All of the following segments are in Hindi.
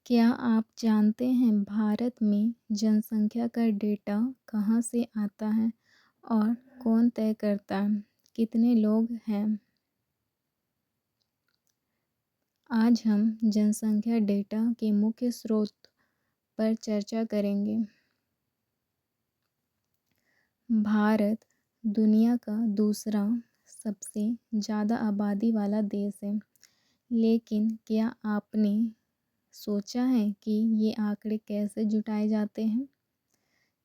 क्या आप जानते हैं भारत में जनसंख्या का डेटा कहाँ से आता है और कौन तय करता है कितने लोग हैं? आज हम जनसंख्या डेटा के मुख्य स्रोत पर चर्चा करेंगे। भारत दुनिया का दूसरा सबसे ज़्यादा आबादी वाला देश है, लेकिन क्या आपने सोचा है कि ये आंकड़े कैसे जुटाए जाते हैं?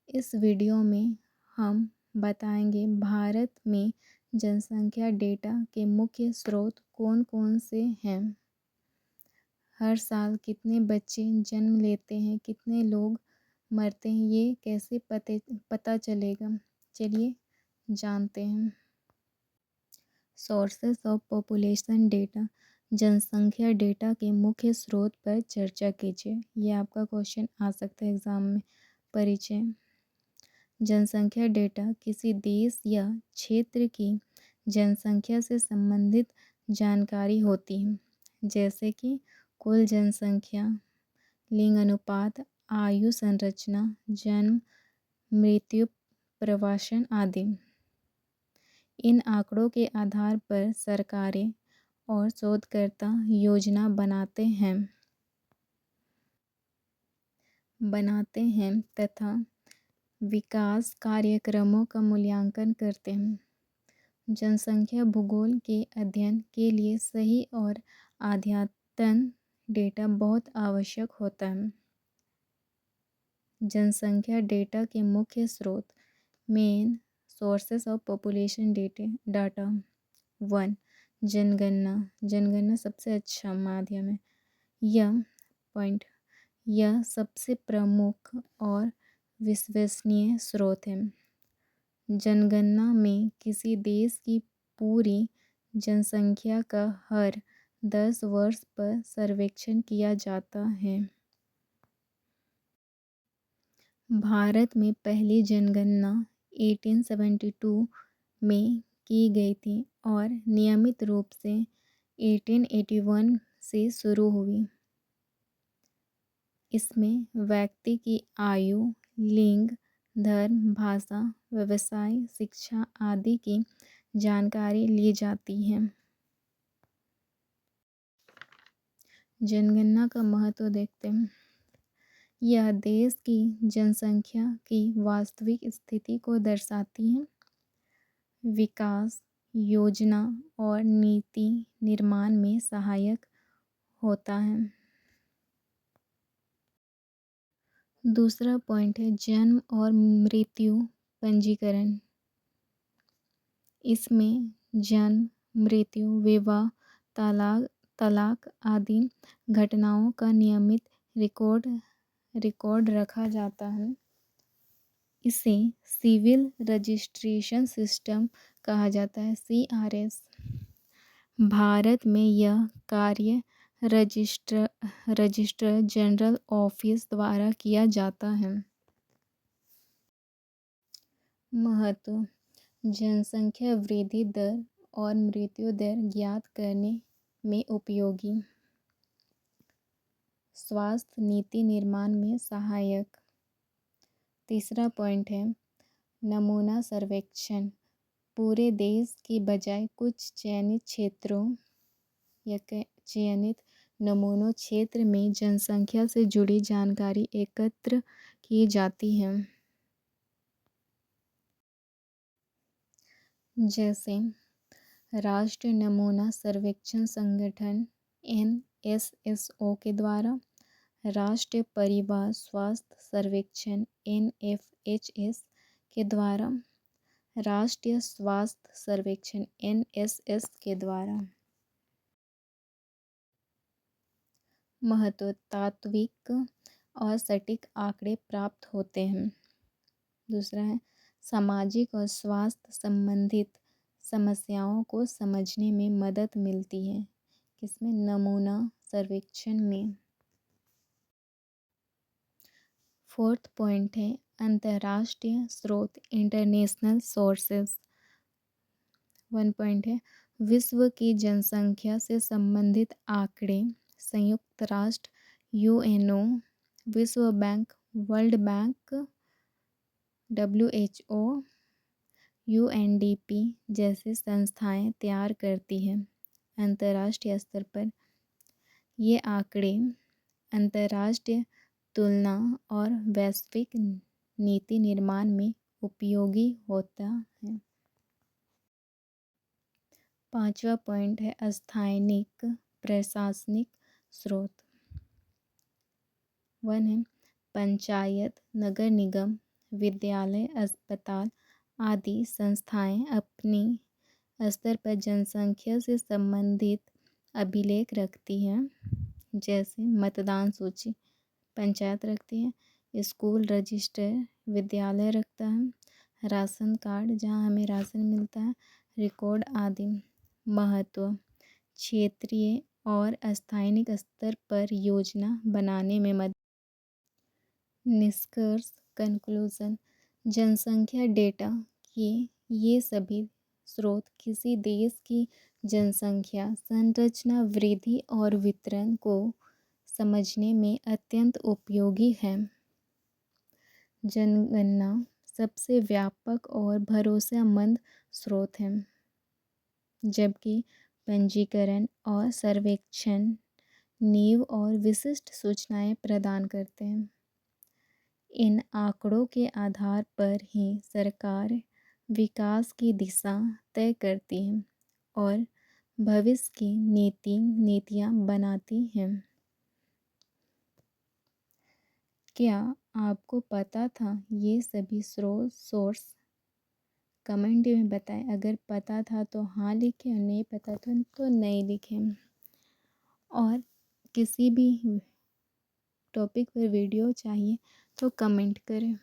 इस वीडियो में हम बताएंगे भारत में जनसंख्या डेटा के मुख्य स्रोत कौन कौन से हैं, हर साल कितने बच्चे जन्म लेते हैं, कितने लोग मरते हैं, ये कैसे पता चलेगा। चलिए जानते हैं। सोर्सेस ऑफ पॉपुलेशन डेटा, जनसंख्या डेटा के मुख्य स्रोत पर चर्चा कीजिए। ये आपका क्वेश्चन आ सकता है एग्ज़ाम में। परिचय। जनसंख्या डेटा किसी देश या क्षेत्र की जनसंख्या से संबंधित जानकारी होती है, जैसे कि कुल जनसंख्या, लिंग अनुपात, आयु संरचना, जन्म, मृत्यु, प्रवासन आदि। इन आंकड़ों के आधार पर सरकारें और शोधकर्ता योजना बनाते हैं तथा विकास कार्यक्रमों का मूल्यांकन करते हैं। जनसंख्या भूगोल के अध्ययन के लिए सही और अद्यतन डेटा बहुत आवश्यक होता है। जनसंख्या डेटा के मुख्य स्रोत। Main sources of population data. 1. जनगणना सबसे अच्छा माध्यम है। यह सबसे प्रमुख और विश्वसनीय स्रोत है। जनगणना में किसी देश की पूरी जनसंख्या का हर 10 वर्ष पर सर्वेक्षण किया जाता है। भारत में पहली जनगणना 1872 में की गई थी और नियमित रूप से 1881 से शुरू हुई। इसमें व्यक्ति की आयु, लिंग, धर्म, भाषा, व्यवसाय, शिक्षा आदि की जानकारी ली जाती है। जनगणना का महत्व देखते हैं। यह देश की जनसंख्या की वास्तविक स्थिति को दर्शाती है। विकास योजना और नीति निर्माण में सहायक होता है। दूसरा पॉइंट है जन्म और मृत्यु पंजीकरण। इसमें जन्म, मृत्यु, विवाह, तलाक आदि घटनाओं का नियमित रिकॉर्ड रखा जाता है। इसे सिविल रजिस्ट्रेशन सिस्टम कहा जाता है, CRS। भारत में यह कार्य रजिस्ट्रार जनरल ऑफिस द्वारा किया जाता है। महत्व। जनसंख्या वृद्धि दर और मृत्यु दर ज्ञात करने में उपयोगी। स्वास्थ्य नीति निर्माण में सहायक। तीसरा पॉइंट है नमूना सर्वेक्षण। पूरे देश की बजाय कुछ चयनित क्षेत्रों या चयनित नमूनों क्षेत्र में जनसंख्या से जुड़ी जानकारी एकत्र की जाती है, जैसे राष्ट्रीय नमूना सर्वेक्षण संगठन NSSO के द्वारा, राष्ट्रीय परिवार स्वास्थ्य सर्वेक्षण NFHS के द्वारा, राष्ट्रीय स्वास्थ्य सर्वेक्षण NSS के द्वारा। महत्व। तात्विक और सटीक आंकड़े प्राप्त होते हैं। दूसरा है सामाजिक और स्वास्थ्य संबंधित समस्याओं को समझने में मदद मिलती है। किसमें? नमूना सर्वेक्षण में। फोर्थ पॉइंट है अंतर्राष्ट्रीय स्रोत, इंटरनेशनल सोर्सेस। 1 पॉइंट है विश्व की जनसंख्या से संबंधित आंकड़े संयुक्त राष्ट्र यूएनओ, विश्व bank, world bank, WHO, UNDP जैसे संस्थाएं तैयार करती हैं। अंतर्राष्ट्रीय स्तर पर ये आंकड़े अंतर्राष्ट्रीय तुलना और वैश्विक नीति निर्माण में उपयोगी होता है। 5वां पॉइंट है स्थानिक प्रशासनिक स्रोत। 1 है पंचायत, नगर निगम, विद्यालय, अस्पताल आदि संस्थाएं अपनी स्तर पर जनसंख्या से संबंधित अभिलेख रखती हैं। जैसे मतदान सूची पंचायत रखती है, स्कूल रजिस्टर विद्यालय रखता है, राशन कार्ड जहां हमें राशन मिलता है, रिकॉर्ड आदि। महत्व क्षेत्रीय और स्थानिक स्तर पर योजना बनाने में मदद। निष्कर्ष कंक्लूजन, जनसंख्या डेटा के ये सभी स्रोत किसी देश की जनसंख्या संरचना, वृद्धि और वितरण को समझने में अत्यंत उपयोगी है। जनगणना सबसे व्यापक और भरोसेमंद स्रोत है, जबकि पंजीकरण और सर्वेक्षण नींव और विशिष्ट सूचनाएं प्रदान करते हैं। इन आंकड़ों के आधार पर ही सरकार विकास की दिशा तय करती है और भविष्य की नीतियाँ बनाती हैं। क्या आपको पता था ये सभी सोर्स? कमेंट में बताएं। अगर पता था तो हाँ लिखें, और नहीं पता था तो नहीं लिखें। और किसी भी टॉपिक पर वीडियो चाहिए तो कमेंट करें।